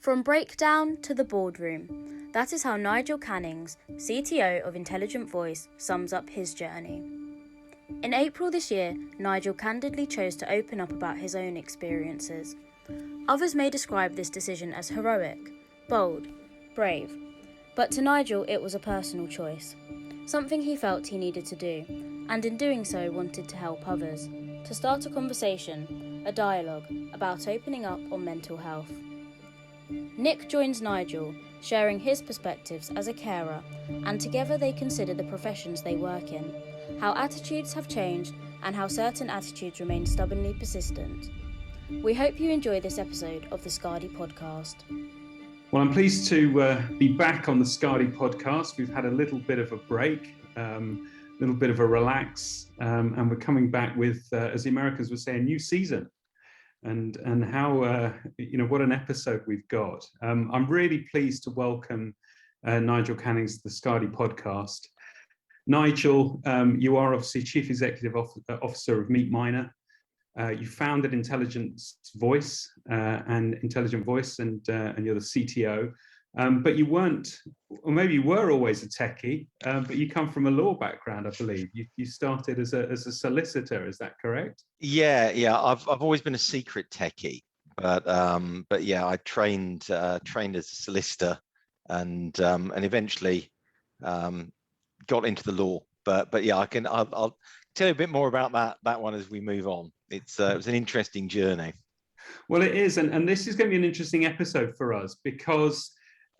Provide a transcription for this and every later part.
From breakdown to the boardroom, that is how Nigel Cannings, CTO of Intelligent Voice, sums up his journey. In April this year, Nigel candidly chose to open up about his own experiences. Others may describe this decision as heroic, bold, brave, but to Nigel it was a personal choice, something he felt he needed to do, and in doing so wanted to help others, to start a conversation, a dialogue about opening up on mental health. Nick joins Nigel, sharing his perspectives as a carer, and together they consider the professions they work in, how attitudes have changed, and how certain attitudes remain stubbornly persistent. We hope you enjoy this episode of the Skadi podcast. Well, I'm pleased to be back on the Skadi podcast. We've had a little bit of a break, a little bit of a relax, and we're coming back with, as the Americans would say, a new season. And how, what an episode we've got. I'm really pleased to welcome Nigel Cannings to the Skadi podcast. Nigel, you are obviously Chief Executive Officer of Hypomania. You founded Intelligent Voice and Intelligent Voice, and you're the CTO. But you weren't, or maybe you were always a techie, but you come from a law background, I believe. You started as a solicitor, is that correct? Yeah. I've always been a secret techie, but yeah, I trained as a solicitor, and eventually got into the law. But yeah, I'll tell you a bit more about that one as we move on. It was an interesting journey. Well, it is, and this is going to be an interesting episode for us because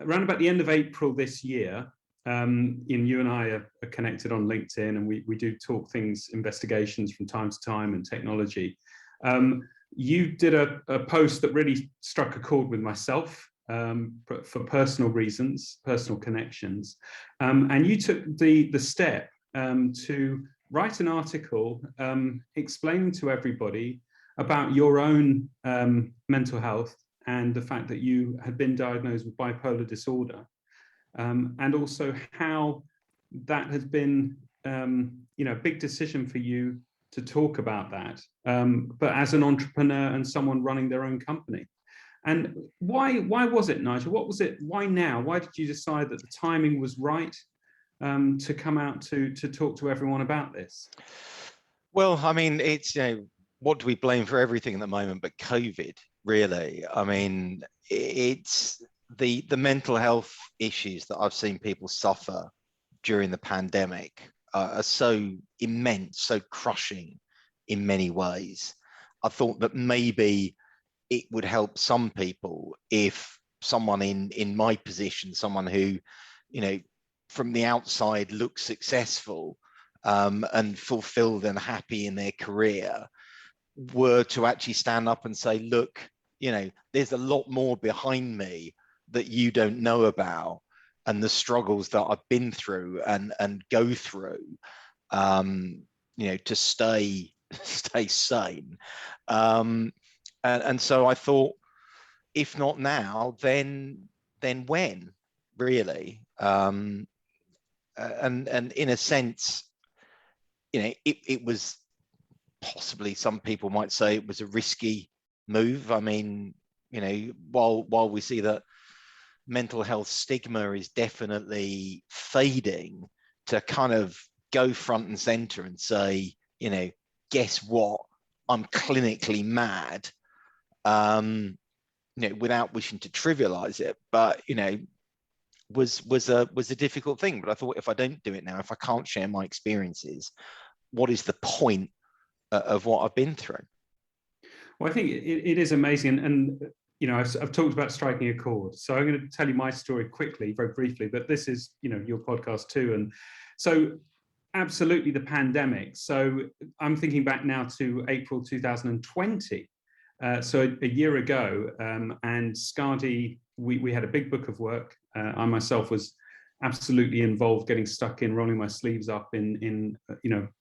around about the end of April this year, you and I are connected on LinkedIn, and we do talk things, investigations from time to time, and technology. You did a post that really struck a chord with myself for personal reasons, personal connections, and you took the step to write an article explaining to everybody about your own mental health and the fact that you had been diagnosed with bipolar disorder, and also how that has been, a big decision for you to talk about that, but as an entrepreneur and someone running their own company. And why was it, Nigel? What was it? Why now? Why did you decide that the timing was right to come out to talk to everyone about this? Well, I mean, it's, what do we blame for everything at the moment but COVID, really? I mean, it's the mental health issues that I've seen people suffer during the pandemic are so immense, so crushing in many ways. I thought that maybe it would help some people if someone in my position, someone who, from the outside looks successful and fulfilled and happy in their career, were to actually stand up and say, look, there's a lot more behind me that you don't know about, and the struggles that I've been through and go through, to stay sane. And so I thought, if not now, then when, really? And in a sense, it was possibly, some people might say it was a risky move. I mean, while we see that mental health stigma is definitely fading, to kind of go front and center and say, guess what? I'm clinically mad, without wishing to trivialize it, but, was a difficult thing. But I thought, if I don't do it now, if I can't share my experiences, what is the point of what I've been through? Well, I think it is amazing. And I've talked about striking a chord. So I'm going to tell you my story quickly, very briefly, but this is, your podcast too. And so absolutely the pandemic. So I'm thinking back now to April 2020. So a year ago, and Skadi, we had a big book of work. I myself was absolutely involved, getting stuck in, rolling my sleeves up in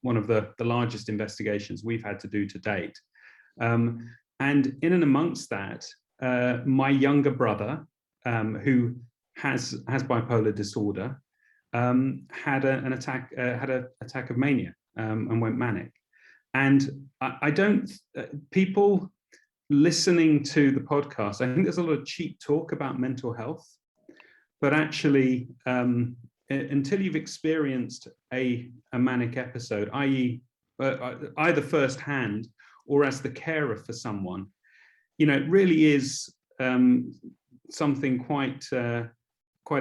one of the largest investigations we've had to do to date. And in and amongst that, my younger brother, who has bipolar disorder, had an attack of mania, and went manic. And I don't, people listening to the podcast, I think there's a lot of cheap talk about mental health, but actually, until you've experienced a manic episode, i.e., either firsthand or as the carer for someone, it really is something quite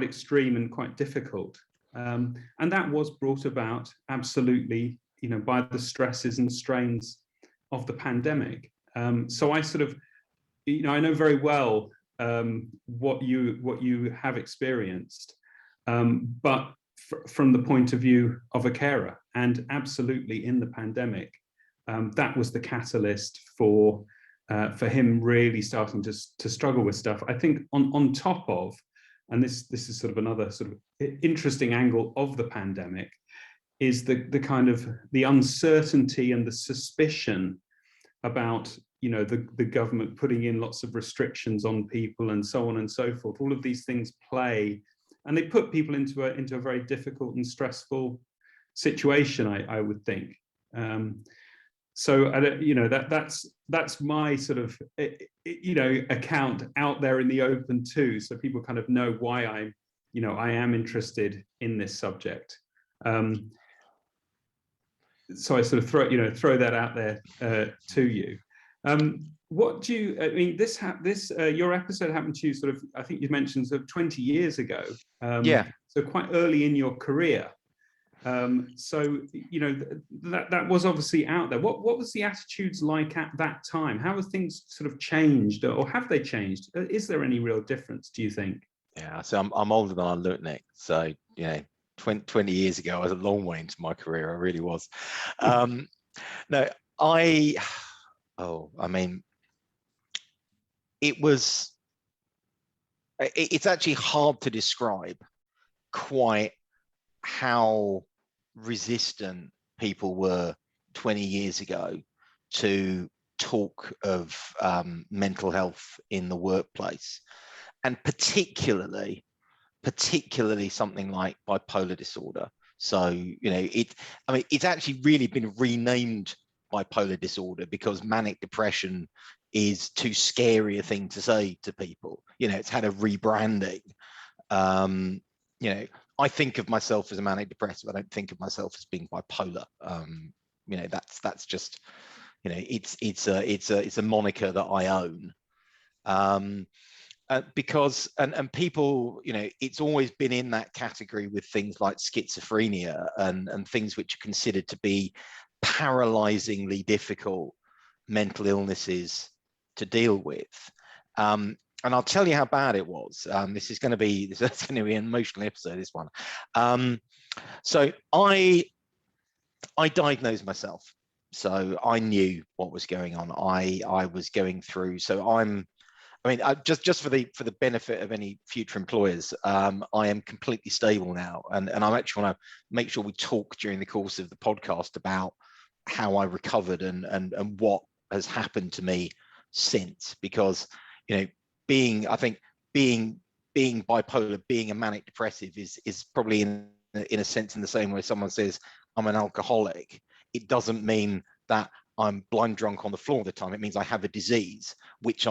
extreme and quite difficult. And that was brought about absolutely, by the stresses and strains of the pandemic. So I sort of, I know very well what you have experienced, but from the point of view of a carer, and absolutely in the pandemic, that was the catalyst for him really starting to struggle with stuff. I think on top of, and this is sort of another sort of interesting angle of the pandemic, is the kind of the uncertainty and the suspicion about the government putting in lots of restrictions on people and so on and so forth. All of these things play, and they put people into a very difficult and stressful situation, I would think. So that's my sort of account out there in the open too, so people kind of know why I am interested in this subject. So I sort of throw that out there to you. What do you? I mean, your episode happened to you sort of, I think you mentioned, sort of 20 years ago. Yeah. So quite early in your career. So that was obviously out there. What was the attitudes like at that time? How have things sort of changed, or have they changed? Is there any real difference, do you think? Yeah. So I'm older than I look, Nick. So 20 years ago, I was a long way into my career. I really was. No, I mean, it's actually hard to describe quite how resistant people were 20 years ago to talk of mental health in the workplace, and particularly something like bipolar disorder. So it's actually really been renamed bipolar disorder because manic depression is too scary a thing to say to people. It's had a rebranding. I think of myself as a manic depressive. I don't think of myself as being bipolar. That's just, it's a moniker that I own. Because people, it's always been in that category with things like schizophrenia and things which are considered to be paralyzingly difficult mental illnesses to deal with. And I'll tell you how bad it was. This is going to be an emotional episode, this one. So I diagnosed myself. So I knew what was going on. I was going through. So just for the benefit of any future employers, I am completely stable now, and I actually want to make sure we talk during the course of the podcast about how I recovered and what has happened to me since, because being bipolar, being a manic depressive is probably in a sense in the same way someone says I'm an alcoholic. It doesn't mean that I'm blind drunk on the floor all the time. It means I have a disease which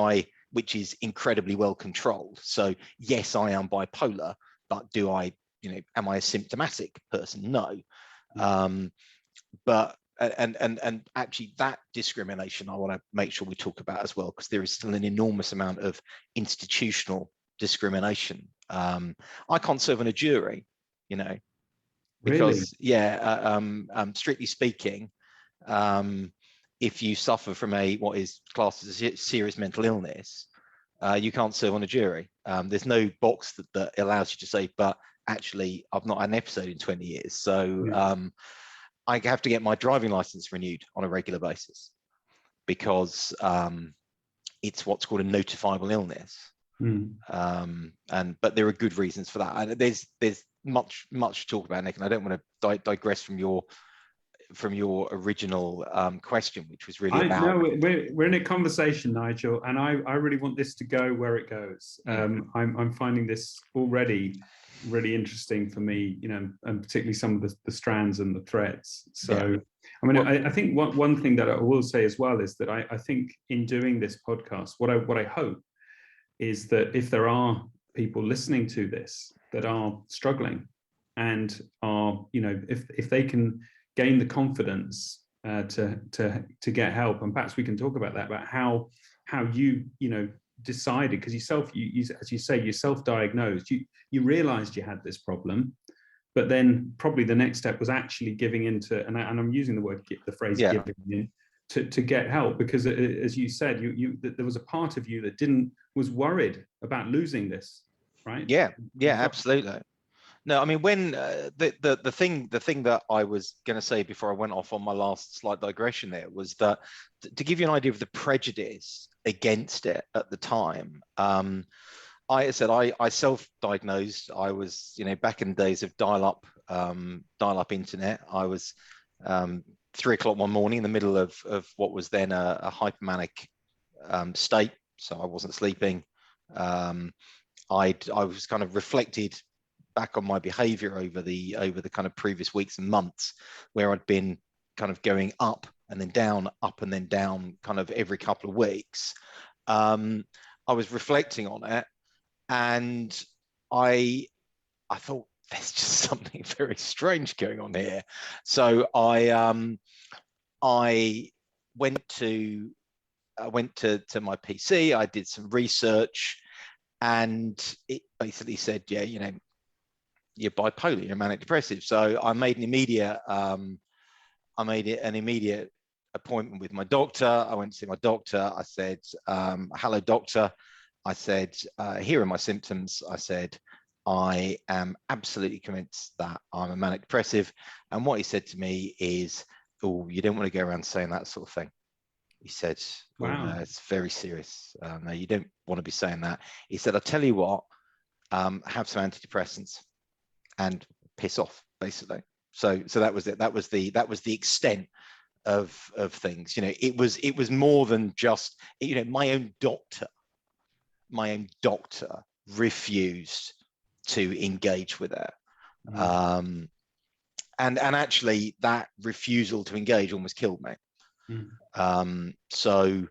is incredibly well controlled. So yes, I am bipolar, but am I a symptomatic person? No. But actually that discrimination I want to make sure we talk about as well, because there is still an enormous amount of institutional discrimination. I can't serve on a jury, because really? Strictly speaking, if you suffer from what is classed as a serious mental illness, you can't serve on a jury. There's no box that allows you to say, but actually I've not had an episode in 20 years. So I have to get my driving license renewed on a regular basis because it's what's called a notifiable illness. But there are good reasons for that. And there's much to talk about, Nick, and I don't want to digress from from your original question, which was really I about. know we're in a conversation, Nigel, and I really want this to go where it goes. I'm finding this already really interesting for me, you know, and particularly some of the strands and the threads. So, I mean, I think one thing that I will say as well is that I think in doing this podcast, what I hope is that if there are people listening to this that are struggling and are, you know, if they can gain the confidence to get help, and perhaps we can talk about that, about how you know decided, because you as you say, you self-diagnosed, you realized you had this problem, but then probably the next step was actually giving into, and I'm using the phrase giving in, to get help, because as you said, there was a part of you that was worried about losing this, right? Yeah, absolutely. No, I mean, when the thing that I was going to say before I went off on my last slight digression there was that to give you an idea of the prejudice against it at the time, I said I self-diagnosed. I was, you know, back in the days of dial-up internet. I was 3 o'clock one morning in the middle of what was then a hypomanic state, so I wasn't sleeping. I was kind of reflected back on my behavior over the kind of previous weeks and months, where I'd been kind of going up and then down, up and then down, kind of every couple of weeks. I was reflecting on it, and I thought there's just something very strange going on here. So I went to my PC. I did some research, and it basically said, yeah, you know, you're bipolar, you're manic depressive. So I made an immediate appointment with my doctor. I went to see my doctor. I said, hello, doctor. I said, here are my symptoms. I said, I am absolutely convinced that I'm a manic depressive. And what he said to me is, oh, you don't want to go around saying that sort of thing. He said, wow, no, it's very serious. No, you don't want to be saying that. He said, I'll tell you what, have some antidepressants and piss off, basically. So that was it. That was the extent of things. You know, it was more than just, you know, my own doctor refused to engage with it. And actually that refusal to engage almost killed me. So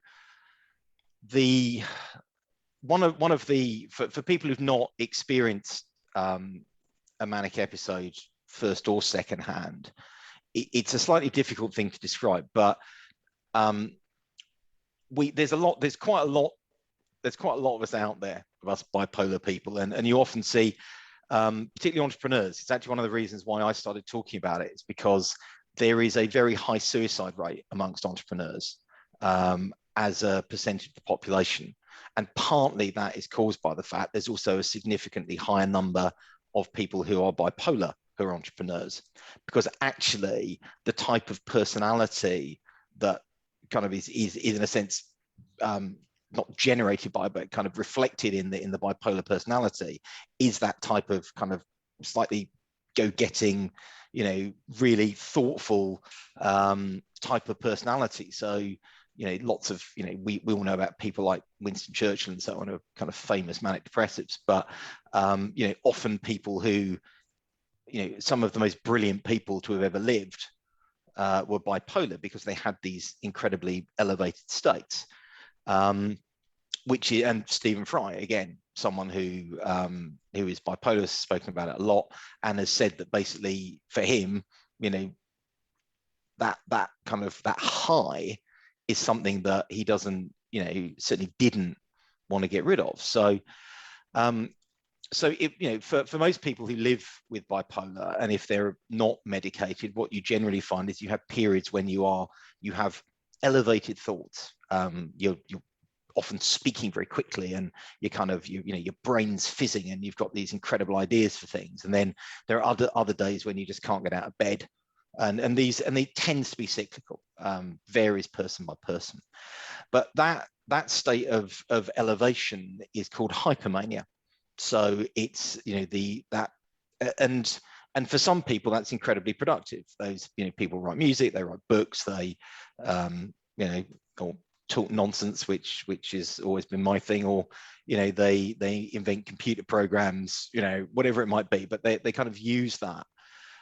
one of the for people who've not experienced a manic episode first or second hand, it's a slightly difficult thing to describe, but there's quite a lot of us out there, of us bipolar people, and you often see, particularly entrepreneurs. It's actually one of the reasons why I started talking about it. It's because there is a very high suicide rate amongst entrepreneurs as a percentage of the population, and partly that is caused by the fact there's also a significantly higher number of people who are bipolar who are entrepreneurs, because actually the type of personality that kind of is in a sense not generated by, but kind of reflected in the bipolar personality is that type of kind of slightly go-getting, you know, really thoughtful type of personality. So, you know, lots of, you know, we all know about people like Winston Churchill and so on, who are kind of famous manic depressives, but you know, often people who, you know, some of the most brilliant people to have ever lived were bipolar, because they had these incredibly elevated states. Which is, and Stephen Fry, again, someone who is bipolar, has spoken about it a lot, and has said that basically for him, you know, that kind of that high is something that he doesn't, you know, certainly didn't want to get rid of. So it, you know, for most people who live with bipolar, and if they're not medicated, what you generally find is you have periods when you have elevated thoughts. You're often speaking very quickly, and you kind of, you know, your brain's fizzing and you've got these incredible ideas for things. And then there are other days when you just can't get out of bed. And they tends to be cyclical, varies person by person. But that state of elevation is called hypomania. So it's, you know, and And for some people, that's incredibly productive. Those, people write music, they write books, they, or talk nonsense, which has always been my thing, or, they invent computer programs, whatever it might be, but they kind of use that.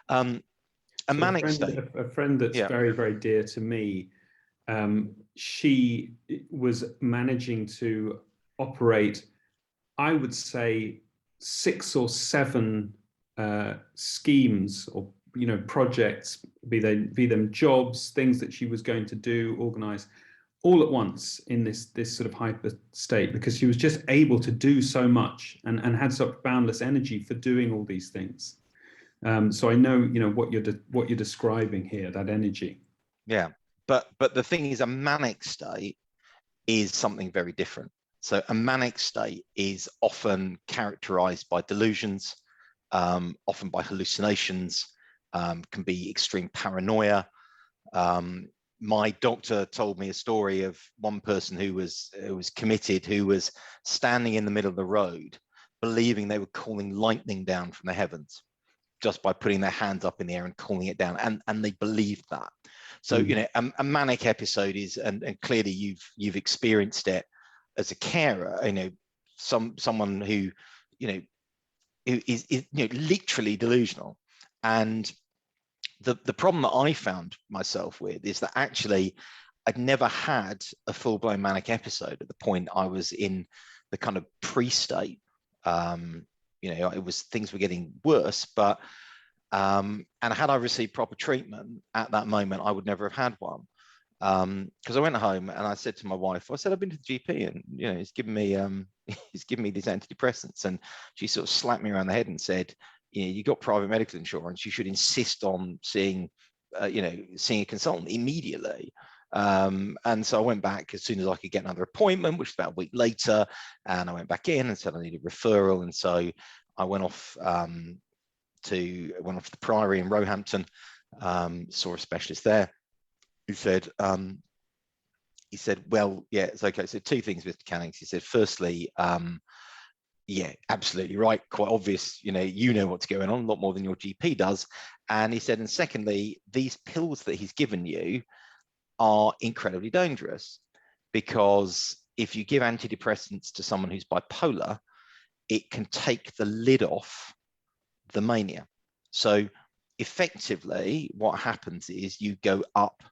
A So manic state. a friend that's very, very dear to me, she was managing to operate, I would say, 6 or 7 schemes or projects, be them jobs, things that she was going to do, organize, all at once in this sort of hyper state, because she was just able to do so much and had such boundless energy for doing all these things. So I know what you're describing here, that energy. Yeah, but the thing is, a manic state is something very different. So a manic state is often characterized by delusions, often by hallucinations, can be extreme paranoia. My doctor told me a story of one person who was committed, who was standing in the middle of the road, believing they were calling lightning down from the heavens just by putting their hands up in the air and calling it down, and they believed that. So a manic episode is, and clearly you've experienced it as a carer, someone who is literally delusional. And the problem that I found myself with is that actually I'd never had a full-blown manic episode at the point I was in the kind of pre-state. It was, things were getting worse, but and had I received proper treatment at that moment, I would never have had one. Because I went home and I said to my wife, I've been to the GP and he's given me these antidepressants, and she sort of slapped me around the head and said, you got private medical insurance, you should insist on seeing a consultant immediately. And so I went back as soon as I could get another appointment, which was about a week later, and I went back in and said I needed a referral. And so I went off to the Priory in Roehampton, saw a specialist there. He said, well, yeah, it's okay. So 2 things, Mr. Cannings. He said, firstly, yeah, absolutely right. Quite obvious, you know what's going on, a lot more than your GP does. And he said, and secondly, these pills that he's given you are incredibly dangerous, because if you give antidepressants to someone who's bipolar, it can take the lid off the mania. So effectively, what happens is you go up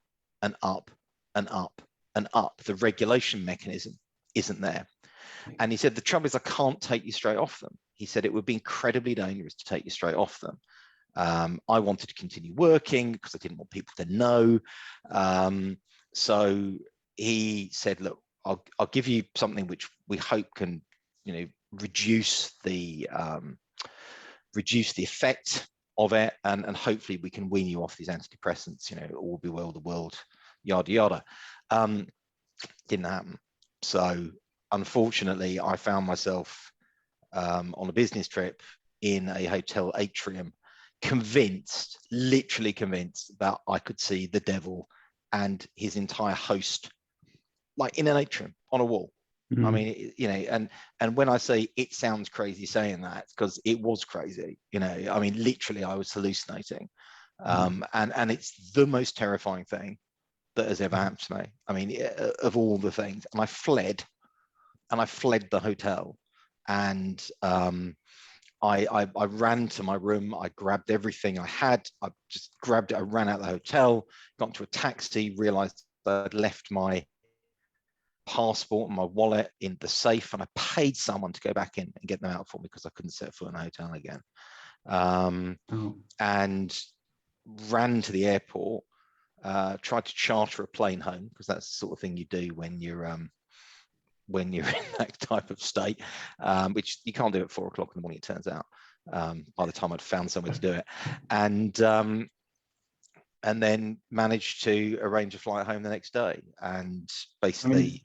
and up and up and up. The regulation mechanism isn't there. And he said, the trouble is I can't take you straight off them. He said it would be incredibly dangerous to take you straight off them. I wanted to continue working because I didn't want people to know. So he said, look, I'll give you something which we hope can, reduce the effect of it, and hopefully we can wean you off these antidepressants. All will be well, the world, yada yada. Didn't happen. So unfortunately, I found myself on a business trip in a hotel atrium, literally convinced that I could see the devil and his entire host, like in an atrium on a wall. Mm-hmm. I mean, and when I say it sounds crazy saying that, because it was crazy, I mean, literally I was hallucinating. And it's the most terrifying thing that has ever happened to me. I mean, of all the things. And I fled the hotel, and I ran to my room. I grabbed everything I had. I just grabbed it. I ran out of the hotel, got into a taxi, realized I'd left my passport and my wallet in the safe, and I paid someone to go back in and get them out for me because I couldn't set foot in a hotel again. And ran to the airport, tried to charter a plane home, because that's the sort of thing you do when you're in that type of state, which you can't do at 4 o'clock in the morning, it turns out, by the time I'd found somewhere to do it. And then managed to arrange a flight home the next day. And basically...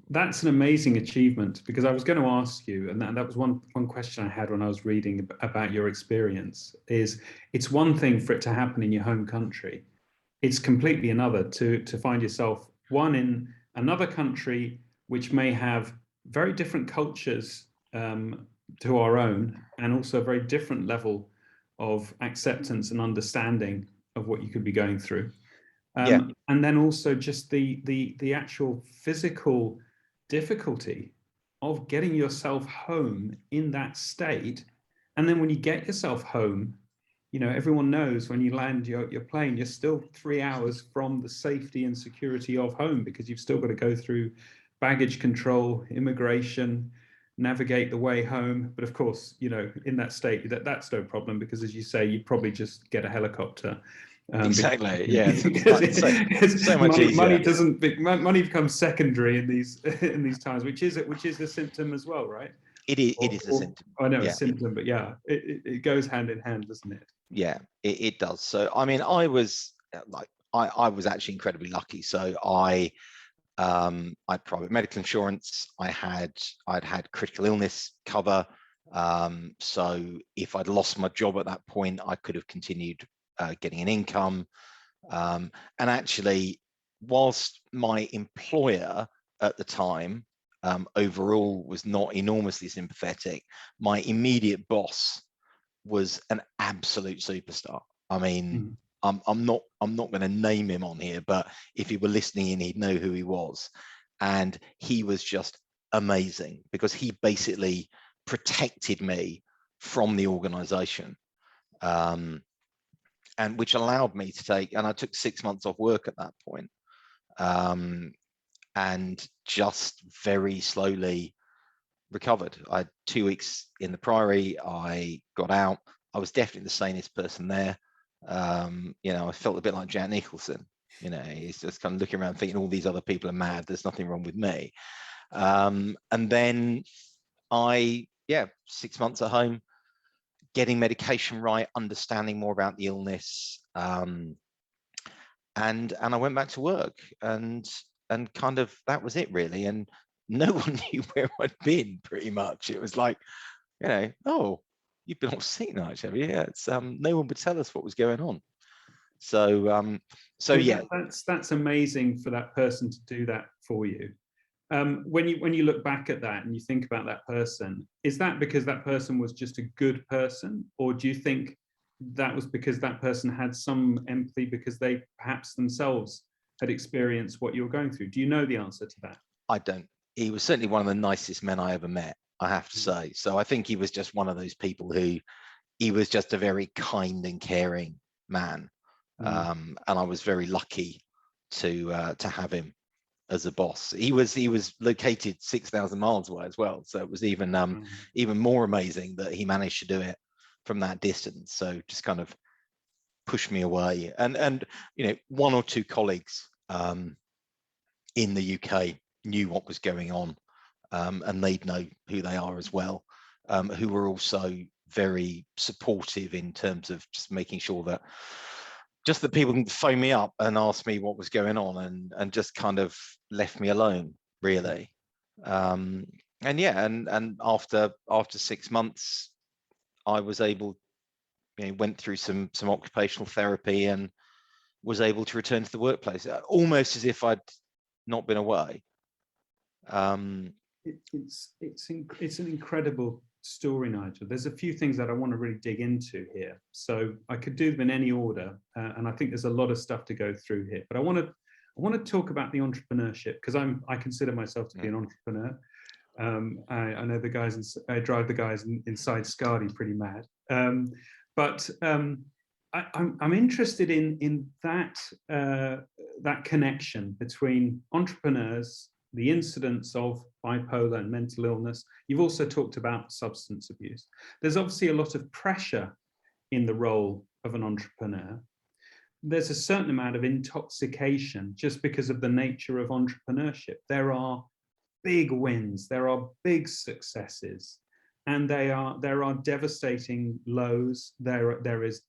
that's an amazing achievement, because I was going to ask you, and that was one question I had when I was reading about your experience, is it's one thing for it to happen in your home country. It's completely another to find yourself, one, in another country which may have very different cultures to our own, and also a very different level of acceptance and understanding of what you could be going through. Yeah. And then also just the actual physical difficulty of getting yourself home in that state. And then when you get yourself home, you know, everyone knows when you land your plane, you're still 3 hours from the safety and security of home, because you've still got to go through baggage control, immigration, navigate the way home. But of course, you know, in that state, that's no problem, because as you say, you probably just get a helicopter. Exactly. Yeah. So much easier. Money becomes secondary in these times, which is a symptom as well, right? It is a symptom. I know, yeah. a symptom, but yeah, it goes hand in hand, doesn't it? Yeah, it does. So I mean, I was actually incredibly lucky. So I had private medical insurance. I'd had critical illness cover. So if I'd lost my job at that point, I could have continued getting an income. And actually, whilst my employer at the time overall was not enormously sympathetic, my immediate boss was an absolute superstar. I mean, I'm not going to name him on here, but if he were listening in, he'd know who he was. And he was just amazing, because he basically protected me from the organization, and which allowed me to and I took 6 months off work at that point, and just very slowly recovered. I had 2 weeks in the Priory. I got out. I was definitely the sanest person there. You know, I felt a bit like Jack Nicholson. You know, he's just kind of looking around thinking all these other people are mad. There's nothing wrong with me. And then 6 months at home, getting medication right, understanding more about the illness. And I went back to work, and kind of that was it really. And no one knew where I'd been, pretty much. It was like, you know, oh, you've been off sick, Nigel, have you? Yeah, it's no one would tell us what was going on. So yeah, that's amazing for that person to do that for you. When you look back at that and you think about that person, is that because that person was just a good person, or do you think that was because that person had some empathy because they perhaps themselves had experienced what you're going through? Do you know the answer to that? I don't. He was certainly one of the nicest men I ever met, I have to say. So I think he was just one of those people he was just a very kind and caring man. And I was very lucky to have him as a boss. He was located 6,000 miles away as well. So it was even more amazing that he managed to do it from that distance. So just kind of pushed me away. And you know, one or two colleagues in the UK knew what was going on, and they'd know who they are as well, who were also very supportive in terms of just making sure that people can phone me up and ask me what was going on, and just kind of left me alone, really. And after 6 months, I was able, you know, went through some occupational therapy and was able to return to the workplace, almost as if I'd not been away. It's an incredible story, Nigel. There's a few things that I want to really dig into here. So I could do them in any order, and I think there's a lot of stuff to go through here. But I want to talk about the entrepreneurship, because I consider myself to be an entrepreneur. I know the guys. I drive the guys inside Skadi pretty mad. But I'm interested in that connection between entrepreneurs, the incidence of bipolar and mental illness. You've also talked about substance abuse. There's obviously a lot of pressure in the role of an entrepreneur. There's a certain amount of intoxication just because of the nature of entrepreneurship. There are big wins, there are big successes, and there are devastating lows. There is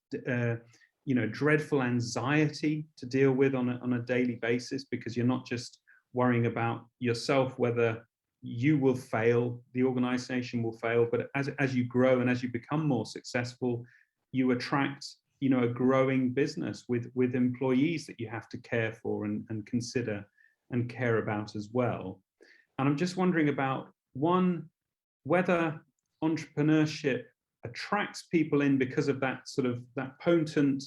dreadful anxiety to deal with on a daily basis, because you're not just worrying about yourself, whether you will fail, the organization will fail, but as you grow and as you become more successful, you attract a growing business with employees that you have to care for and consider and care about as well. And I'm just wondering about, one, whether entrepreneurship attracts people in because of that sort of that potent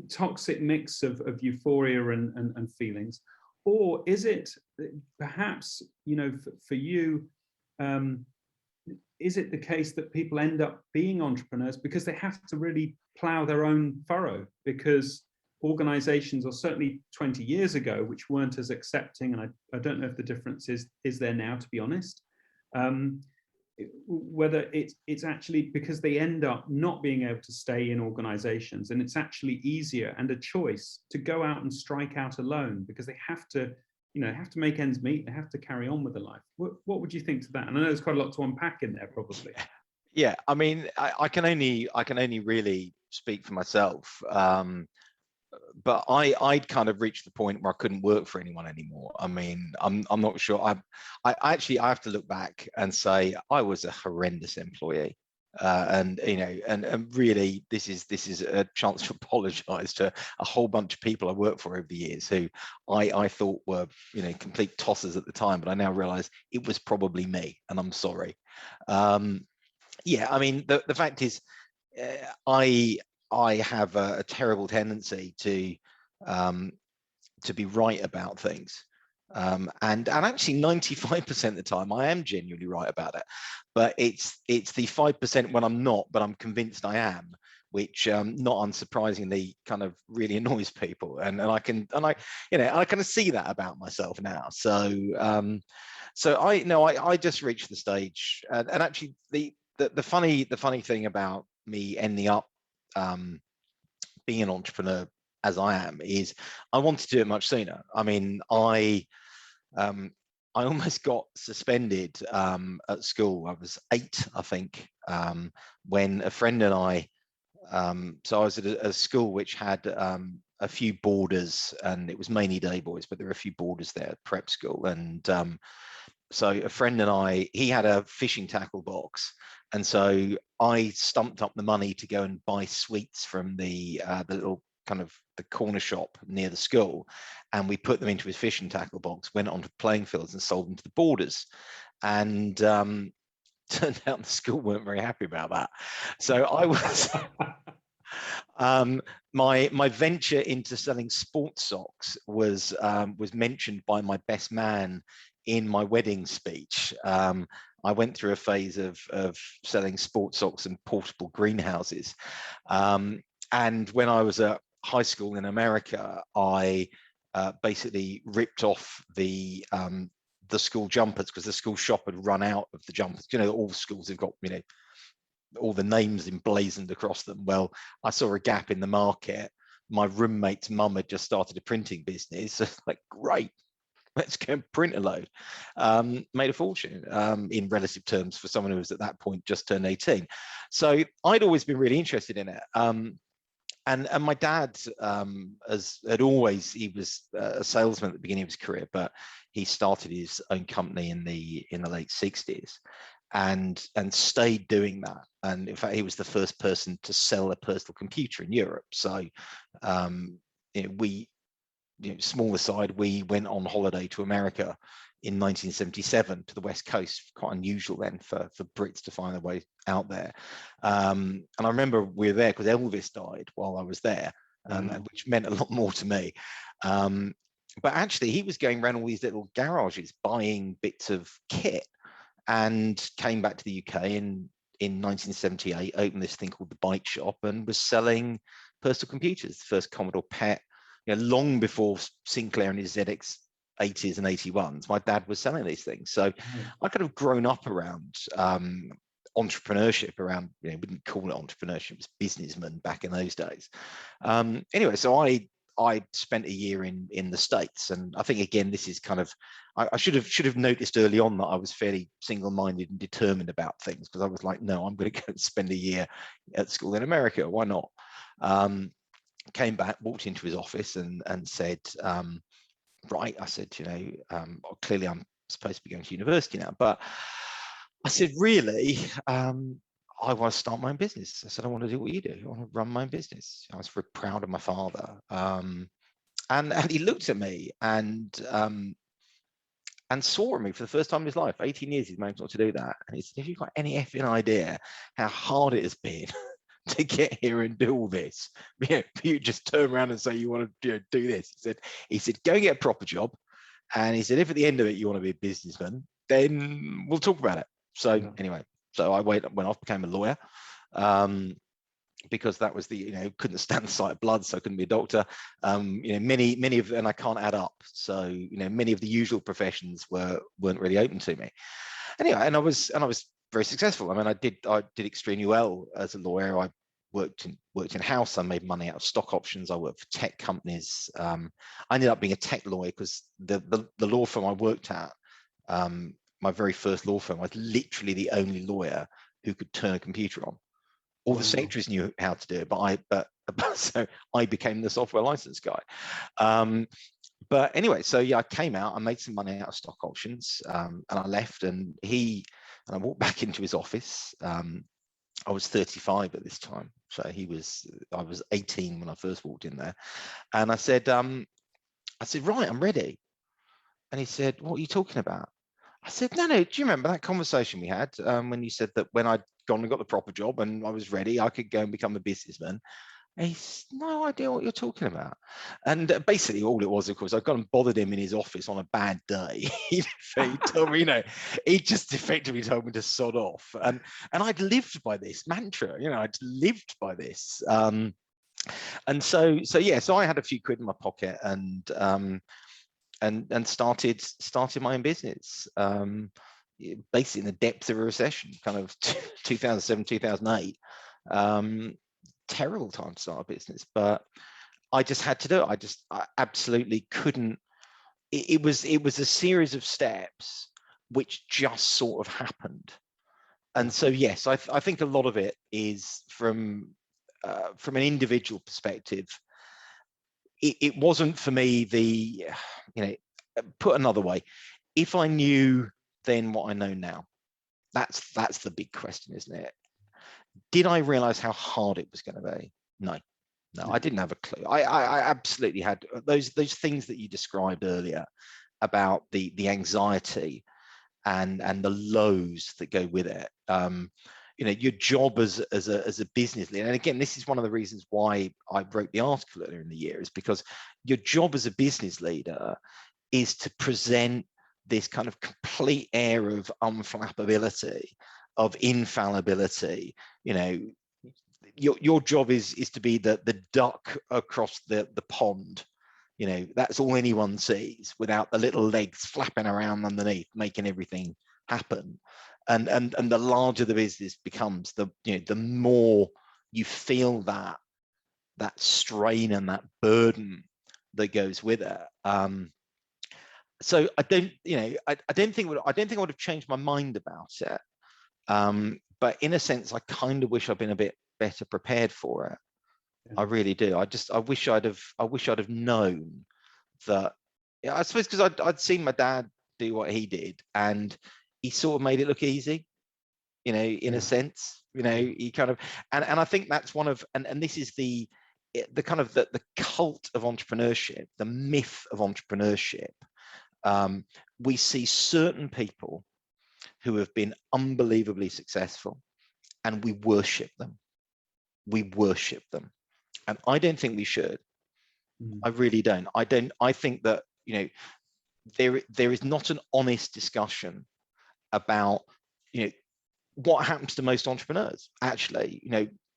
toxic mix of euphoria and feelings? Or is it perhaps, you know, for you, is it the case that people end up being entrepreneurs because they have to really plow their own furrow, because organizations, or certainly 20 years ago, which weren't as accepting, and I don't know if the difference is there now, to be honest, whether it's actually because they end up not being able to stay in organizations, and it's actually easier and a choice to go out and strike out alone because they have to, you know, have to make ends meet, they have to carry on with their life. What would you think to that? And I know there's quite a lot to unpack in there, probably. Yeah, I mean, I can only really speak for myself. But I'd kind of reached the point where I couldn't work for anyone anymore. I mean, I'm not sure. I actually have to look back and say I was a horrendous employee. And you know, and really, this is a chance to apologise to a whole bunch of people I worked for over the years who I thought were, you know, complete tossers at the time, but I now realise it was probably me, and I'm sorry. Yeah, I mean, the fact is, I have a terrible tendency to be right about things, and actually 95% of the time I am genuinely right about it, but it's the 5% when I'm not, but I'm convinced I am, which not unsurprisingly kind of really annoys people, and I kind of see that about myself now. So I just reached the stage, and actually the funny thing about me ending up being an entrepreneur as I am is I wanted to do it much sooner. I mean, I almost got suspended at school. I was 8, I think, when a friend and I, so I was at a school which had a few boarders, and it was mainly day boys, but there were a few boarders there at prep school. And so a friend and I, he had a fishing tackle box, and so I stumped up the money to go and buy sweets from the little kind of the corner shop near the school, and we put them into his fishing tackle box, went onto playing fields and sold them to the boarders. And turned out the school weren't very happy about that. So I was my venture into selling sports socks was mentioned by my best man in my wedding speech. I went through a phase of selling sports socks and portable greenhouses. And when I was at high school in America, I basically ripped off the school jumpers, because the school shop had run out of the jumpers. You know, all schools have got, you know, all the names emblazoned across them. Well, I saw a gap in the market. My roommate's mum had just started a printing business. So like, great, let's go and print a load. Made a fortune in relative terms for someone who was at that point just turned 18. So I'd always been really interested in it. And my dad, had always, he was a salesman at the beginning of his career, but he started his own company in the late 60s, and stayed doing that. And in fact, he was the first person to sell a personal computer in Europe. So we, small aside, we went on holiday to America in 1977 to the West Coast. Quite unusual then for Brits to find their way out there. And I remember we were there because Elvis died while I was there, which meant a lot more to me. But actually, he was going around all these little garages buying bits of kit, and came back to the UK in 1978, opened this thing called the Bike Shop, and was selling personal computers, the first Commodore PET, long before Sinclair and his ZX 80s and 81s. My dad was selling these things. So I could have grown up around entrepreneurship, around, we didn't call it entrepreneurship, it was businessman back in those days. Anyway, so I spent a year in the States, and I think, again, this is kind of, I should have noticed early on that I was fairly single-minded and determined about things, because I was like, no, I'm going to go and spend a year at school in America. Why not? Came back, walked into his office and said, right, I said, clearly I'm supposed to be going to university now, but I said, really, I want to start my own business. I said, I want to do what you do. I want to run my own business. I was very proud of my father. And he looked at me, and and saw me for the first time in his life. 18 years he's managed not to do that. And he said, have you got any effing idea how hard it has been to get here and do all this? You just turn around and say you want to do this. He said, go and get a proper job. And he said, if at the end of it you want to be a businessman, then we'll talk about it. So anyway, so I went off, became a lawyer. Because that was couldn't stand the sight of blood, so I couldn't be a doctor. Many of, and I can't add up. So, many of the usual professions weren't really open to me. Anyway, and I was very successful. I mean, I did extremely well as a lawyer. I worked in house. I made money out of stock options. I worked for tech companies. I ended up being a tech lawyer because the law firm I worked at, my very first law firm, I was literally the only lawyer who could turn a computer on. All the secretaries knew how to do it, so I became the software license guy. But anyway, so yeah, I came out, I made some money out of stock options, and I left, and I walked back into his office. I was 35 at this time, so I was 18 when I first walked in there, and I said, right, I'm ready. And he said, what are you talking about? I said, no, do you remember that conversation we had when you said that when I'd gone and got the proper job and I was ready, I could go and become a businessman? And he's no idea what you're talking about. And basically all it was, of course, I got and bothered him in his office on a bad day. He told me, he just effectively told me to sod off. And I'd lived by this mantra, I'd lived by this. And so I had a few quid in my pocket and started my own business, basically in the depth of a recession, kind of 2007, 2008. Terrible time to start a business, but I just had to do it. I absolutely couldn't. It was a series of steps which just sort of happened. And so, yes, I think a lot of it is from an individual perspective. It wasn't for me put another way, if I knew then what I know now, that's the big question, isn't it? Did I realize how hard it was going to be? No, I didn't have a clue. I absolutely had those things that you described earlier about the anxiety and the lows that go with it. Your job as a business leader, and again, this is one of the reasons why I wrote the article earlier in the year, is because your job as a business leader is to present this kind of complete air of unflappability, of infallibility. Your job is to be the duck across the pond. That's all anyone sees, without the little legs flapping around underneath, making everything happen. And the larger the business becomes, the more you feel that strain and that burden that goes with it. So I don't think I would have changed my mind about it. But in a sense, I kind of wish I'd been a bit better prepared for it. Yeah. I really do. I wish I'd have known that. Yeah, I suppose because I'd seen my dad do what he did, and he sort of made it look easy, in a sense. He kind of, and I think that's one of, and this is the kind of the cult of entrepreneurship, the myth of entrepreneurship. We see certain people who have been unbelievably successful, and we worship them. And I don't think we should. I really don't. I think that, there is not an honest discussion about, what happens to most entrepreneurs. Actually,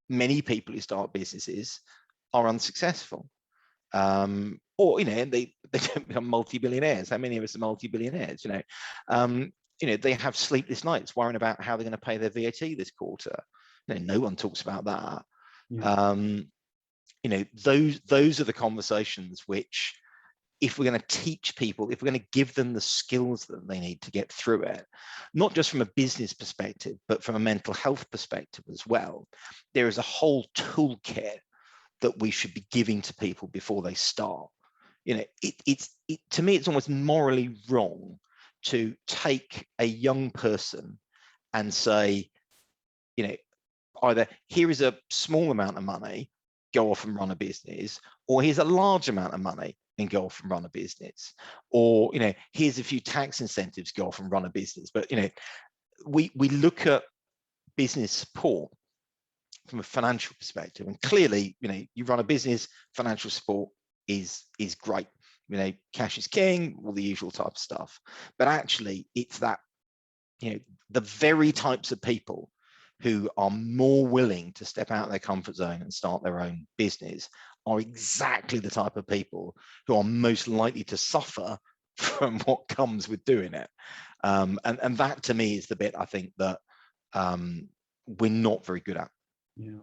many people who start businesses are unsuccessful. Or, they don't become multi-billionaires. How many of us are multi-billionaires? They have sleepless nights worrying about how they're going to pay their VAT this quarter. No one talks about that. Yeah. Those are the conversations which, if we're going to teach people, if we're going to give them the skills that they need to get through it, not just from a business perspective, but from a mental health perspective as well, there is a whole toolkit that we should be giving to people before they start. To me, it's almost morally wrong to take a young person and say, either here is a small amount of money, go off and run a business, or here's a large amount of money, and go off and run a business, or here's a few tax incentives, go off and run a business. But we look at business support from a financial perspective, and clearly you run a business, financial support is great. Cash is king, all the usual type of stuff. But actually it's that the very types of people who are more willing to step out of their comfort zone and start their own business are exactly the type of people who are most likely to suffer from what comes with doing it. And that to me is the bit I think that we're not very good at. Yeah,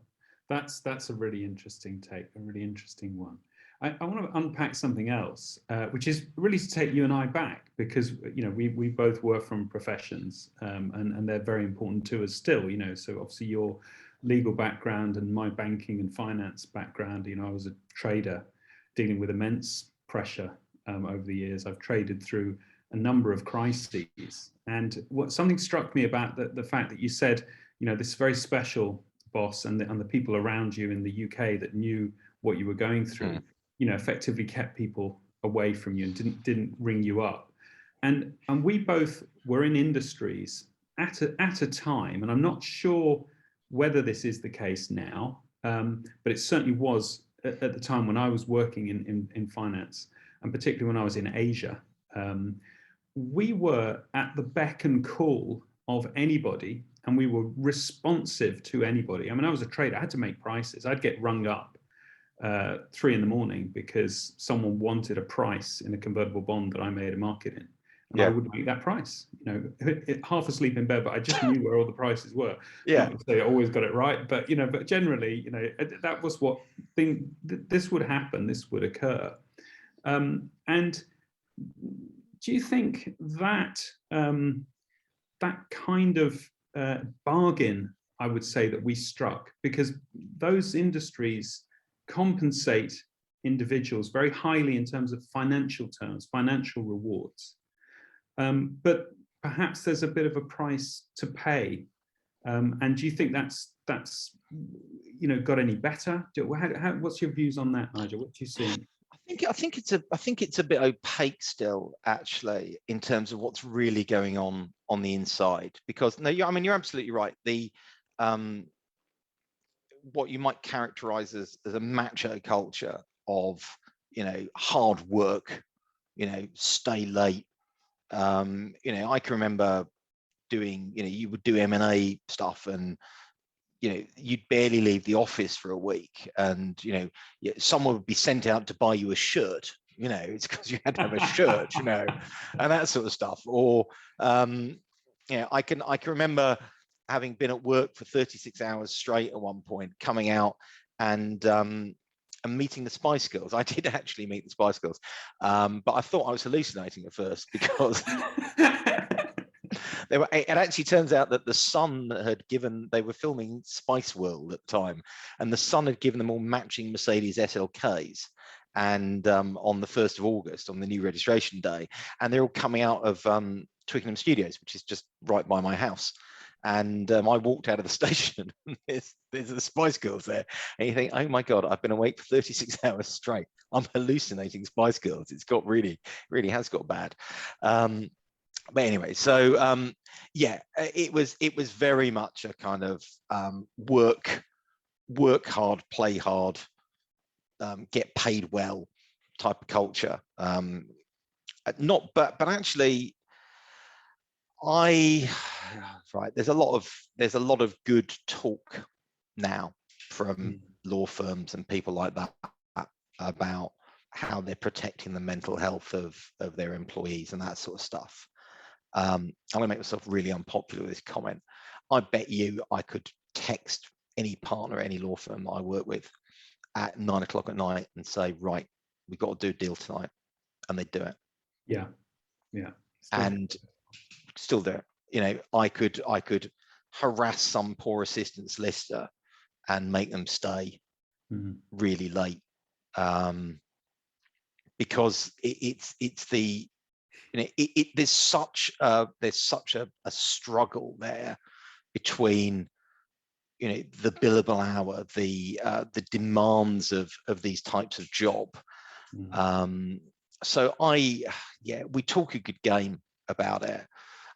that's a really interesting take, a really interesting one. I want to unpack something else, which is really to take you and I back, because we both were from professions, and they're very important to us still. So obviously your legal background and my banking and finance background. I was a trader dealing with immense pressure over the years. I've traded through a number of crises, and something struck me about the fact that you said, this very special boss and the people around you in the UK that knew what you were going through, effectively kept people away from you and didn't ring you up. And we both were in industries at a time, and I'm not sure whether this is the case now, but it certainly was at the time when I was working in finance, and particularly when I was in Asia. We were at the beck and call of anybody, and we were responsive to anybody. I mean, I was a trader, I had to make prices. I'd get rung up 3 a.m. because someone wanted a price in a convertible bond that I made a market in. And I would make that price, half asleep in bed, but I just knew where all the prices were. Yeah. Not to say I always got it right, but, but generally, that was what this would happen, this would occur. And do you think that that kind of bargain, I would say, that we struck, because those industries compensate individuals very highly in terms of financial terms, financial rewards, but perhaps there's a bit of a price to pay, and do you think that's got any better? What's your views on that, Nigel? What do you see? I think it's a bit opaque still, actually, in terms of what's really going on the inside. Because you're absolutely right. The what you might characterize as a macho culture of hard work, stay late. I can remember doing, you would do M&A stuff, and you'd barely leave the office for a week, and someone would be sent out to buy you a shirt. It's because you had to have a shirt, and that sort of stuff. Or I can remember having been at work for 36 hours straight at one point, coming out and meeting the Spice Girls. I did actually meet the Spice Girls, but I thought I was hallucinating at first, because it actually turns out that the Sun they were filming Spice World at the time, and the Sun had given them all matching Mercedes SLKs. And on the 1st of August, on the new registration day, and they're all coming out of Twickenham Studios, which is just right by my house. And I walked out of the station, and there's the Spice Girls there, and you think, oh my God, I've been awake for 36 hours straight. I'm hallucinating Spice Girls. It's got really has got bad. But anyway, so it was very much a kind of work hard, play hard, get paid well type of culture. But actually, there's a lot of good talk now from law firms and people like that about how they're protecting the mental health of their employees and that sort of stuff. I'm going to make myself really unpopular with this comment. I bet you I could text any partner at any law firm that I work with at 9 o'clock at night and say, right, we've got to do a deal tonight, and they'd do it. Yeah. And still do it. I could harass some poor assistance lister and make them stay really late, because it's the there's such a struggle there between the billable hour, the demands of these types of job, So we talk a good game about it.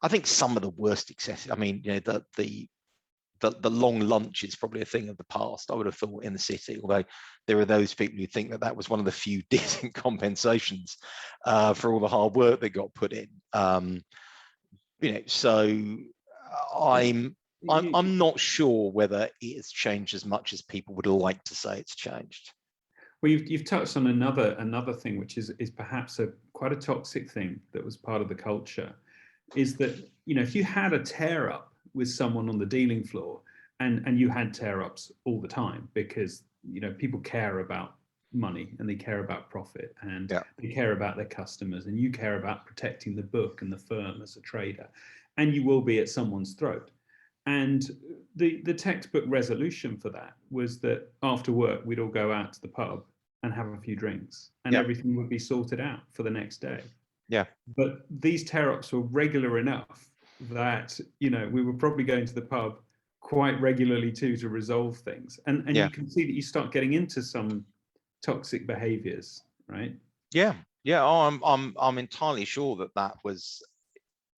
I think some of the worst excesses, I mean, the long lunch is probably a thing of the past, I would have thought, in the city, although there are those people who think that that was one of the few decent compensations for all the hard work that got put in. So I'm not sure whether it has changed as much as people would like to say it's changed. Well, you've touched on another thing, which is perhaps quite a toxic thing that was part of the culture, is that, if you had a tear up with someone on the dealing floor, and you had tear ups all the time, because people care about money and they care about profit, and they care about their customers, and you care about protecting the book and the firm as a trader, and you will be at someone's throat. And the textbook resolution for that was that after work, we'd all go out to the pub and have a few drinks, and everything would be sorted out for the next day. Yeah. But these tear-ups were regular enough that, we were probably going to the pub quite regularly too to resolve things. And you can see that you start getting into some toxic behaviors, right? Yeah. Yeah. Oh, I'm entirely sure that was,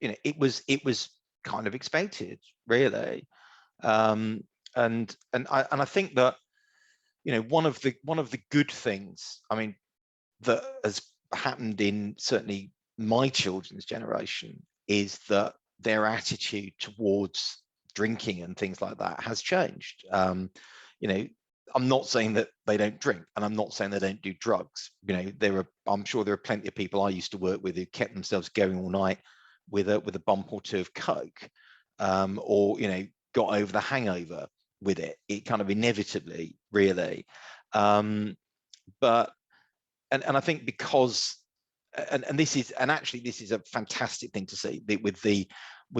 it was kind of expected, really. And I think that, one of the good things, I mean, that has happened in certainly my children's generation, is that their attitude towards drinking and things like that has changed. I'm not saying that they don't drink, and I'm not saying they don't do drugs. I'm sure there are plenty of people I used to work with who kept themselves going all night with a bump or two of Coke, or got over the hangover with it. It kind of inevitably, really. But I think because, and this is a fantastic thing to see, with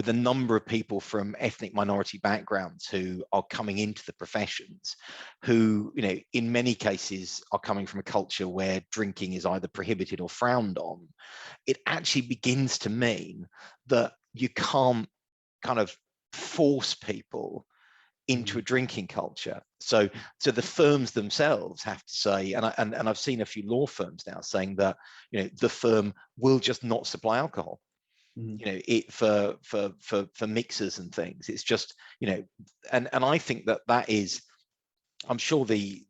the number of people from ethnic minority backgrounds who are coming into the professions, who, in many cases are coming from a culture where drinking is either prohibited or frowned on. It actually begins to mean that you can't kind of force people into a drinking culture. So the firms themselves have to say, and I've seen a few law firms now saying that, the firm will just not supply alcohol, for mixers and things. It's just, and I think that is, I'm sure the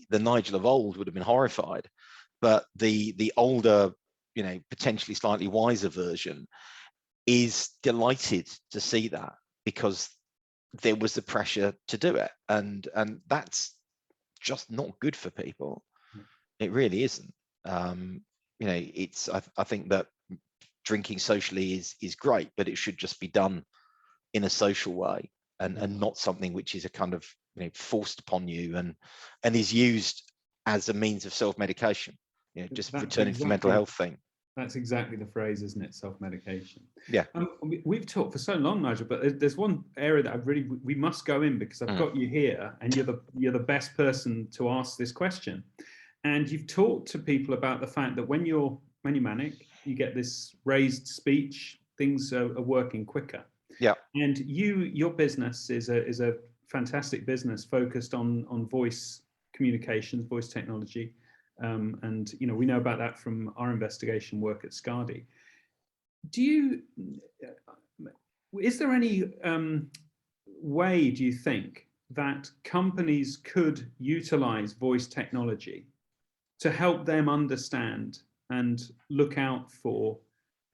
Nigel of old would have been horrified, but the older, potentially slightly wiser version is delighted to see that, because there was the pressure to do it, and that's just not good for people. It really isn't. It's I think that drinking socially is great, but it should just be done in a social way, and not something which is a kind of forced upon you and is used as a means of self-medication. Just returning to the mental health thing. That's exactly the phrase, isn't it? Self-medication. Yeah. We've talked for so long, Nigel, but there's one area that we must go in, because I've got you here, and you're the best person to ask this question. And you've talked to people about the fact that when you're manic, you get this raised speech, things are working quicker. Yeah. And your business is a fantastic business focused on voice communications, voice technology. And we know about that from our investigation work at Skadi. Is there any way, do you think, that companies could utilize voice technology to help them understand and look out for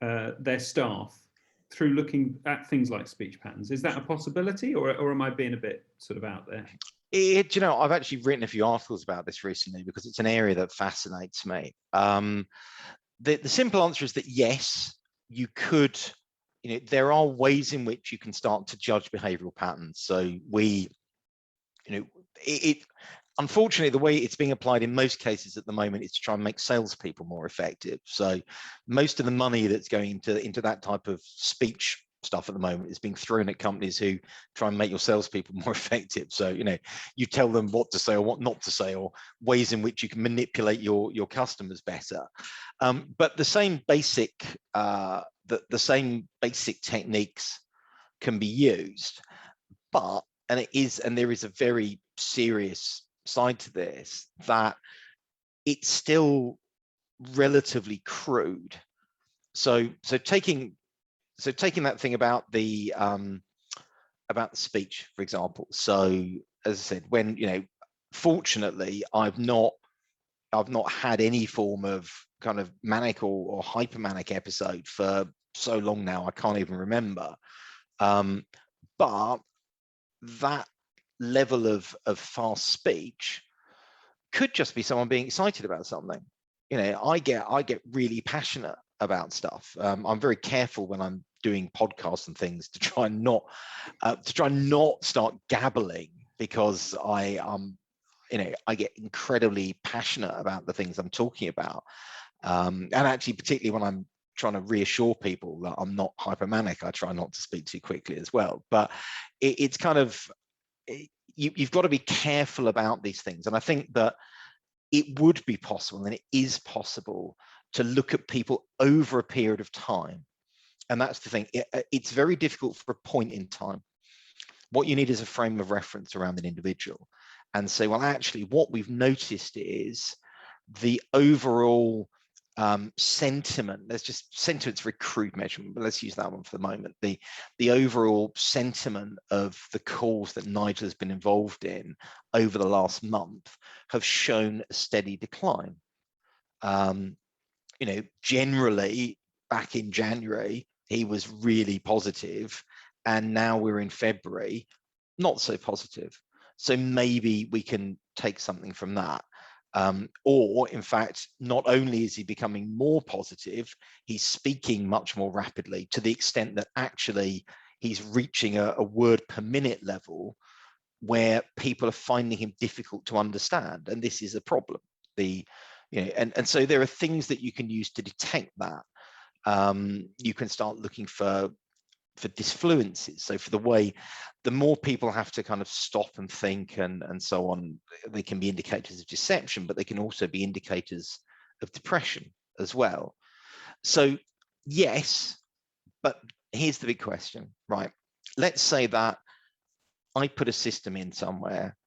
their staff through looking at things like speech patterns? Is that a possibility, or am I being a bit sort of out there? I've actually written a few articles about this recently, because it's an area that fascinates me. The simple answer is that yes, you could. There are ways in which you can start to judge behavioural patterns. So unfortunately, the way it's being applied in most cases at the moment is to try and make salespeople more effective. So most of the money that's going into that type of speech stuff at the moment is being thrown at companies who try and make your salespeople more effective. So you tell them what to say or what not to say, or ways in which you can manipulate your customers better. But the same basic techniques can be used, but there is a very serious side to this, that it's still relatively crude. So taking that thing about the speech, for example. So as I said, when, fortunately, I've not had any form of kind of manic or hypomanic episode for so long now, I can't even remember. But that level of fast speech could just be someone being excited about something. I get really passionate about stuff. I'm very careful when I'm doing podcasts and things to try and not start gabbling, because I get incredibly passionate about the things I'm talking about. And actually, particularly when I'm trying to reassure people that I'm not hypomanic, I try not to speak too quickly as well. But it's kind of, you've got to be careful about these things. And I think that it would be possible, and it is possible, to look at people over a period of time. And that's the thing. It's very difficult for a point in time. What you need is a frame of reference around an individual, and say, well, actually, what we've noticed is the overall sentiment. Let's just, sentiment's very crude measurement, but let's use that one for the moment. The overall sentiment of the calls that Nigel has been involved in over the last month have shown a steady decline. Generally back in January, he was really positive, and now we're in February, not so positive. So maybe we can take something from that. Or in fact, not only is he becoming more positive, he's speaking much more rapidly, to the extent that actually he's reaching a word per minute level where people are finding him difficult to understand. And this is a problem. And so there are things that you can use to detect that. You can start looking for disfluencies. So for the more people have to kind of stop and think and so on, they can be indicators of deception, but they can also be indicators of depression as well. So yes, but here's the big question, right? Let's say that I put a system in somewhere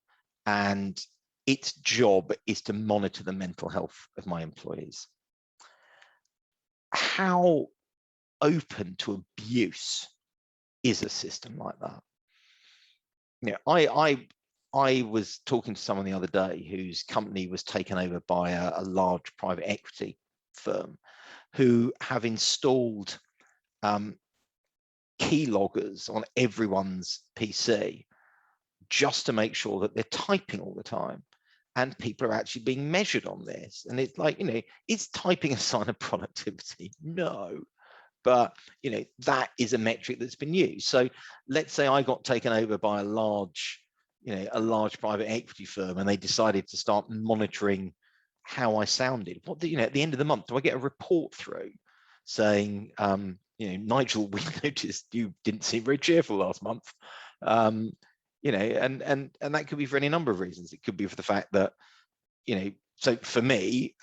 and its job is to monitor the mental health of my employees. How open to abuse is a system like that? I was talking to someone the other day whose company was taken over by a large private equity firm, who have installed key loggers on everyone's PC just to make sure that they're typing all the time. And people are actually being measured on this. And it's like, is typing a sign of productivity? No. But that is a metric that's been used. So let's say I got taken over by a large private equity firm, and they decided to start monitoring how I sounded. At the end of the month, do I get a report through saying, Nigel, we noticed you didn't seem very cheerful last month. And that could be for any number of reasons. It could be for the fact that, so for me,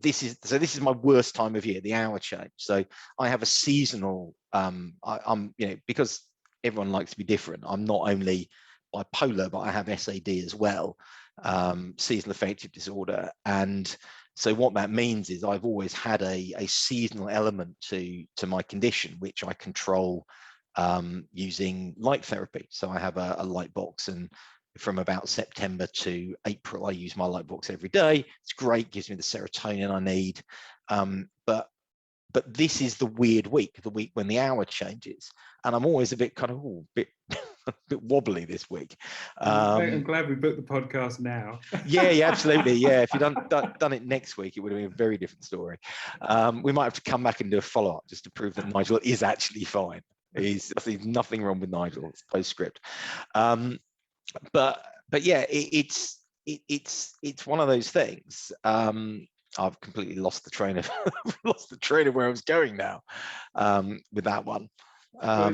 this is my worst time of year, the hour change. So I have a seasonal, I'm because everyone likes to be different. I'm not only bipolar, but I have SAD as well, seasonal affective disorder. And so what that means is I've always had a seasonal element to my condition, which I control using light therapy. So I have a light box, and from about September to April, I use my light box every day. It's great, gives me the serotonin I need. But this is the weird week, the week when the hour changes, and I'm always a bit kind of a bit wobbly this week. I'm glad we booked the podcast now. yeah, absolutely. Yeah, if you'd done it next week, it would have been a very different story. We might have to come back and do a follow-up just to prove that Nigel is actually fine. There's nothing wrong with Nigel. It's postscript. But yeah, it's one of those things. I've completely lost the train of where I was going now with that one. So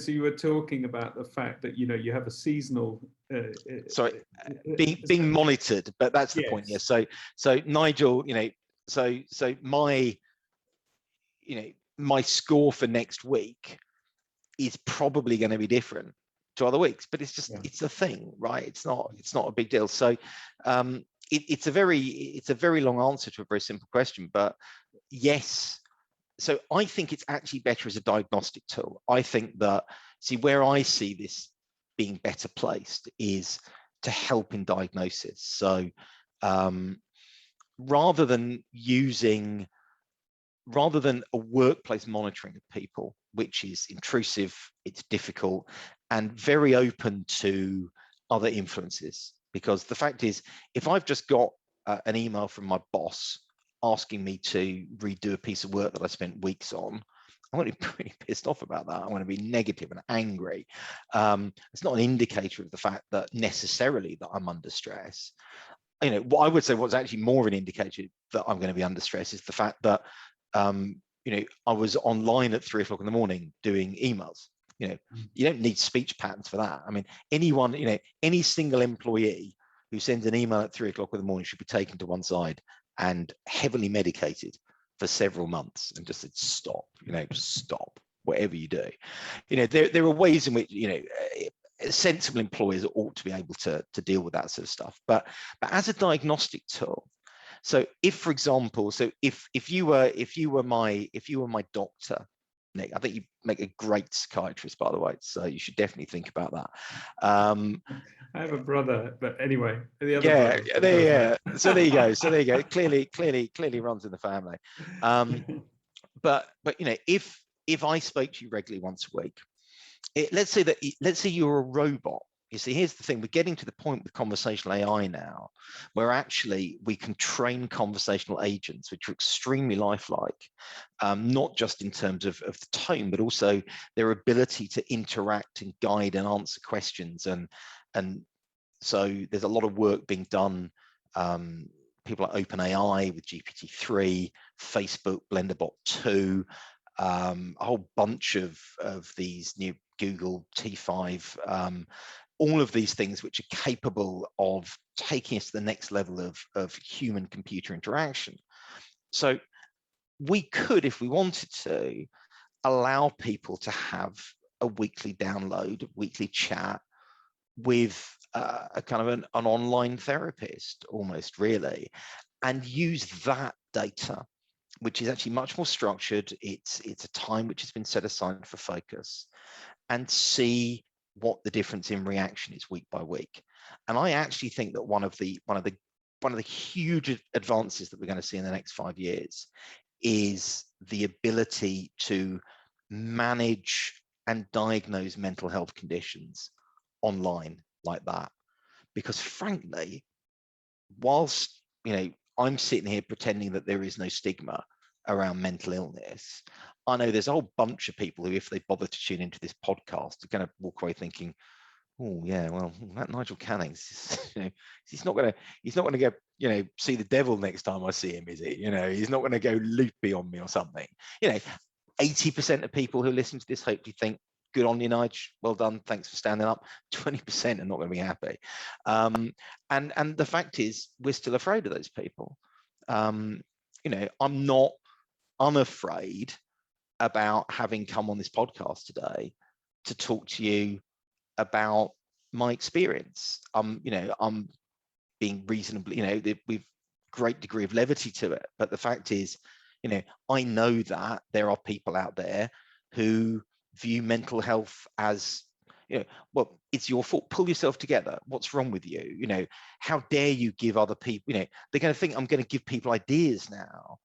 you were talking about the fact that you have a seasonal. Sorry, being monitored, but that's the point. Yeah. So Nigel, so my score for next week is probably going to be different to other weeks, but it's just it's a thing, right? It's not a big deal. So it's a very long answer to a very simple question, but yes. So I think it's actually better as a diagnostic tool. I think that, see, where I see this being better placed is to help in diagnosis. So rather than a workplace monitoring of people, which is intrusive, it's difficult, and very open to other influences. Because the fact is, if I've just got an email from my boss asking me to redo a piece of work that I spent weeks on, I'm going to be pretty pissed off about that. I'm going to be negative and angry. It's not an indicator of the fact that necessarily that I'm under stress. You know, what I would say what's actually more of an indicator that I'm going to be under stress is the fact that you know, I was online at 3 o'clock in the morning doing emails. You know, you don't need speech patterns for that. I mean, anyone, you know, any single employee who sends an email at 3 o'clock in the morning should be taken to one side and heavily medicated for several months and just said, stop, you know, stop, whatever you do. You know, there are ways in which, you know, sensible employers ought to be able to deal with that sort of stuff. But as a diagnostic tool, so if, for example, so if you were my doctor, Nick, I think you make a great psychiatrist, by the way, so you should definitely think about that. I have a brother, but anyway, the other yeah, brother. So there you go. So there you go. Clearly runs in the family. But you know, if I spoke to you regularly once a week, let's say you're a robot. You see, here's the thing, we're getting to the point with conversational AI now, where actually we can train conversational agents, which are extremely lifelike, not just in terms of the tone, but also their ability to interact and guide and answer questions. And so there's a lot of work being done. People like OpenAI with GPT-3, Facebook, BlenderBot 2, a whole bunch of these new Google T5, all of these things which are capable of taking us to the next level of human computer interaction. So we could, if we wanted to, allow people to have a weekly download, weekly chat with a kind of an online therapist, almost, really, and use that data, which is actually much more structured. It's a time which has been set aside for focus, and see what the difference in reaction is week by week. And I actually think that one of the huge advances that we're going to see in the next 5 years is the ability to manage and diagnose mental health conditions online like that. Because frankly, whilst, you know, I'm sitting here pretending that there is no stigma around mental illness, I know there's a whole bunch of people who, if they bother to tune into this podcast, are going to walk away thinking, oh yeah, well, that Nigel Cannings, you know, he's not going to go, you know, see the devil next time I see him, is he? You know, he's not going to go loopy on me or something. You know, 80% of people who listen to this hopefully think, good on you, Nigel, well done, thanks for standing up. 20% are not going to be happy. And the fact is, we're still afraid of those people. You know, I'm not unafraid about having come on this podcast today to talk to you about my experience. You know, I'm being reasonably, you know, we've great degree of levity to it, but the fact is, you know, I know that there are people out there who view mental health as, you know, well, it's your fault, pull yourself together, what's wrong with you, you know, how dare you give other people, you know, they're going to think I'm going to give people ideas now,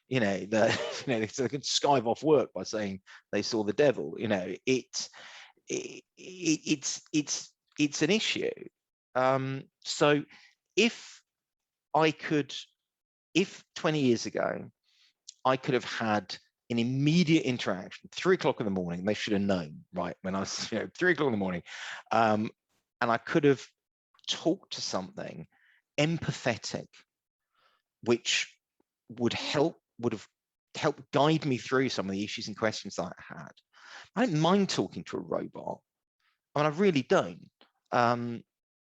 you know, that, you know, so they can skive off work by saying they saw the devil. You know, it's an issue. So if 20 years ago I could have had an immediate interaction, 3 o'clock in the morning, they should have known, right, when I was, you know, 3 o'clock in the morning, and I could have talked to something empathetic, which would have helped guide me through some of the issues and questions that I had. I don't mind talking to a robot. I mean, I really don't.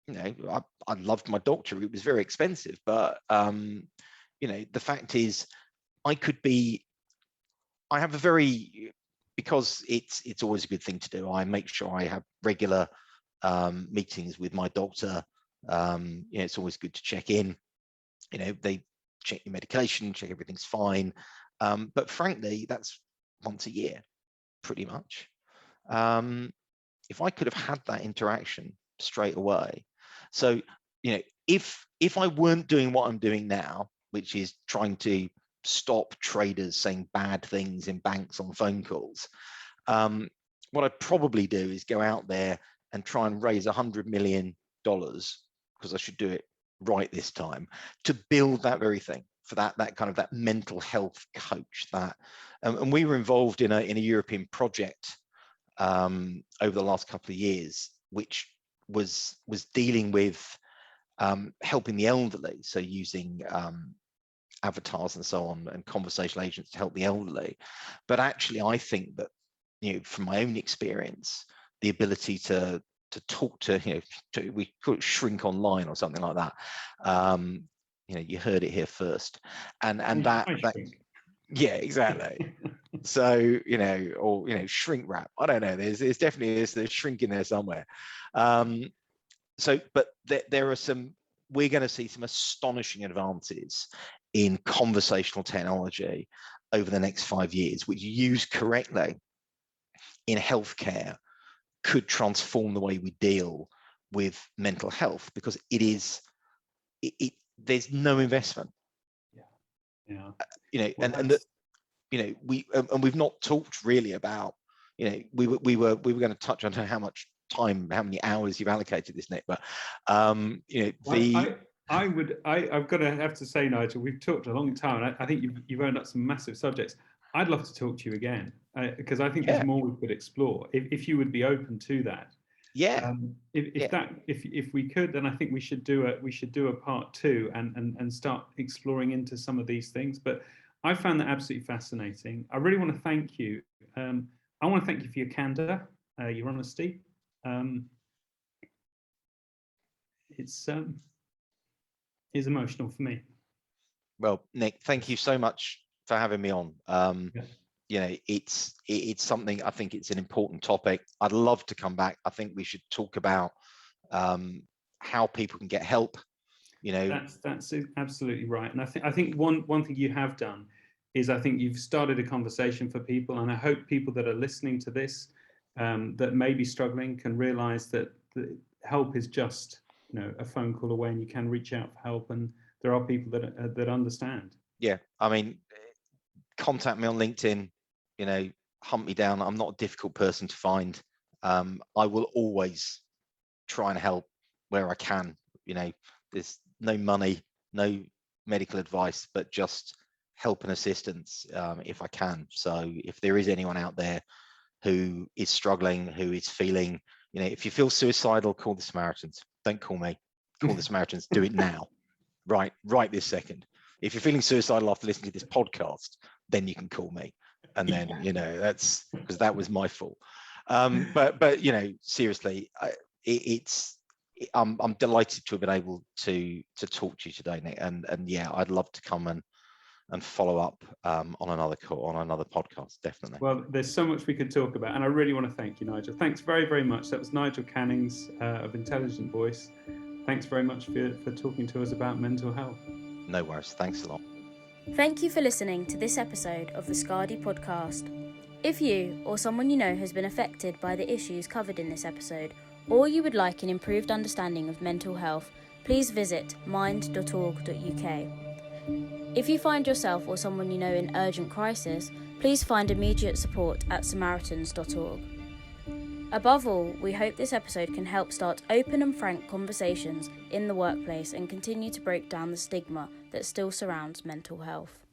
You know, I loved my doctor. It was very expensive, but you know, the fact is, I have a very, because it's always a good thing to do, I make sure I have regular meetings with my doctor. You know, it's always good to check in. they check your medication, check everything's fine. But frankly, that's once a year, pretty much. If I could have had that interaction straight away. So, if I weren't doing what I'm doing now, which is trying to stop traders saying bad things in banks on phone calls, what I'd probably do is go out there and try and raise $100 million, because I should do it right this time, to build that very thing, for that kind of that mental health coach. That and we were involved in a European project over the last couple of years, which was dealing with helping the elderly, so using avatars and so on, and conversational agents to help the elderly. But actually, I think that, from my own experience, the ability to talk to, we call it shrink online or something like that. You heard it here first, and that yeah, exactly. So, or shrink wrap. I don't know. There's definitely there's shrink in there somewhere. But there are we're going to see some astonishing advances in conversational technology over the next 5 years, which, used correctly in healthcare, could transform the way we deal with mental health, because there's no investment. We've not talked really about, we were going to touch on how much time, how many hours you've allocated this, Nick, but I've got to have to say, Nigel, we've talked a long time, and I think you've owned up some massive subjects. I'd love to talk to you again, because I think there's more we could explore, if you would be open to that. If we could, then I think we should do a part 2 and start exploring into some of these things. But I found that absolutely fascinating. I really want to thank you. I want to thank you for your candor, your honesty. It's emotional for me. Well, Nick, thank you so much for having me on. It's something, I think it's an important topic. I'd love to come back. I think we should talk about how people can get help. That's absolutely right. And I think one thing you have done is, I think you've started a conversation for people, and I hope people that are listening to this that may be struggling can realize that the help is just a phone call away, and you can reach out for help, and there are people that understand. Yeah, I mean, contact me on LinkedIn, hunt me down. I'm not a difficult person to find. I will always try and help where I can. There's no money, no medical advice, but just help and assistance if I can. So if there is anyone out there who is struggling, who is feeling, if you feel suicidal, call the Samaritans. Don't call me. Call the Samaritans. Do it now. Right this second. If you're feeling suicidal after listening to this podcast, then you can call me. And then, that's because that was my fault. But seriously, I'm delighted to have been able to talk to you today, Nick. And yeah, I'd love to come and follow up on another call, on another podcast, definitely. Well, there's so much we could talk about, and I really want to thank you, Nigel. Thanks very, very much. That was Nigel Cannings of Intelligent Voice. Thanks very much for talking to us about mental health. No worries. Thanks a lot. Thank you for listening to this episode of the Skadi podcast. If you or someone you know has been affected by the issues covered in this episode, or you would like an improved understanding of mental health, please visit mind.org.uk. If you find yourself or someone you know in urgent crisis, please find immediate support at samaritans.org. Above all, we hope this episode can help start open and frank conversations in the workplace and continue to break down the stigma that still surrounds mental health.